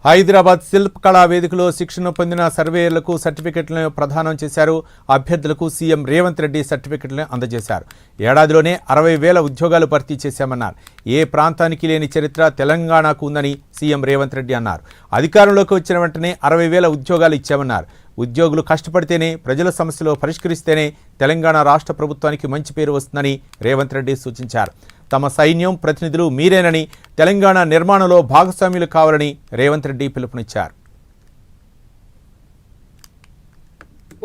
హైదరాబాద్ శిల్ప్ కళా వేదికలో శిక్షణ పొందిన సర్వేయర్లకు సర్టిఫికెట్లను ప్రదానం చేశారు. అభ్యర్థులకు సీఎం రేవంత్ రెడ్డి సర్టిఫికెట్లను అందజేశారు. ఏడాదిలోనే 60,000 ఉద్యోగాలు భర్తీ చేశామన్నారు. ఏ ప్రాంతానికి లేని చరిత్ర తెలంగాణకు ఉందని సీఎం రేవంత్ రెడ్డి అన్నారు. అధికారంలోకి వచ్చిన వెంటనే 60,000 ఉద్యోగాలు ఇచ్చామన్నారు. ఉద్యోగులు కష్టపడితేనే, ప్రజల సమస్యలు పరిష్కరిస్తేనే తెలంగాణ రాష్ట్ర ప్రభుత్వానికి మంచి పేరు వస్తుందని రేవంత్ రెడ్డి సూచించారు. తమ సైన్యం, ప్రతినిధులు మీరేనని, తెలంగాణ నిర్మాణంలో భాగస్వామ్యులు కావాలని రేవంత్ రెడ్డి పిలుపునిచ్చారు.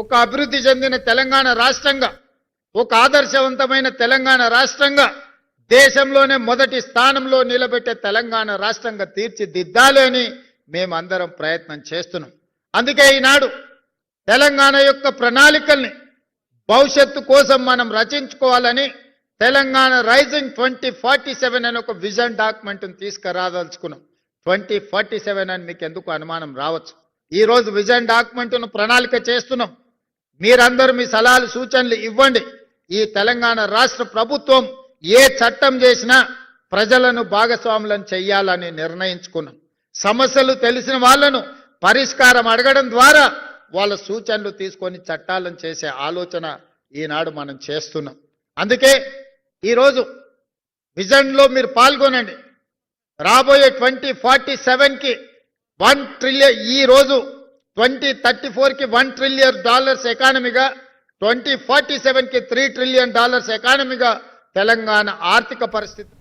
ఒక అభివృద్ధి చెందిన తెలంగాణ రాష్ట్రంగా, ఒక ఆదర్శవంతమైన తెలంగాణ రాష్ట్రంగా, దేశంలోనే మొదటి స్థానంలో నిలబెట్టే తెలంగాణ రాష్ట్రంగా తీర్చిదిద్దాలి అని మేమందరం ప్రయత్నం చేస్తున్నాం. అందుకే ఈనాడు తెలంగాణ యొక్క ప్రణాళికల్ని భవిష్యత్తు కోసం మనం రచించుకోవాలని తెలంగాణ రైజింగ్ 2047 అని ఒక విజన్ డాక్యుమెంట్ని తీసుకురాదలుచుకున్నాం. 2047 అని మీకు ఎందుకు అనుమానం రావచ్చు. ఈరోజు విజన్ డాక్యుమెంట్ను ప్రణాళిక చేస్తున్నాం. మీరందరూ మీ సలహాలు, సూచనలు ఇవ్వండి. ఈ తెలంగాణ రాష్ట్ర ప్రభుత్వం ఏ చట్టం చేసినా ప్రజలను భాగస్వాములను చెయ్యాలని నిర్ణయించుకున్నాం. సమస్యలు తెలిసిన వాళ్ళను పరిష్కారం అడగడం ద్వారా వాళ్ళ సూచనలు తీసుకొని చట్టాలను చేసే ఆలోచన ఈనాడు మనం చేస్తున్నాం. అందుకే ఈరోజు విజన్లో మీరు పాల్గొనండి. రాబోయే 2047కి 1 ట్రిలియన్, ఈరోజు 2034కి $1 ట్రిలియన్ ఎకానమీగా, 2047కి $3 ట్రిలియన్ ఎకానమీగా తెలంగాణ ఆర్థిక పరిస్థితి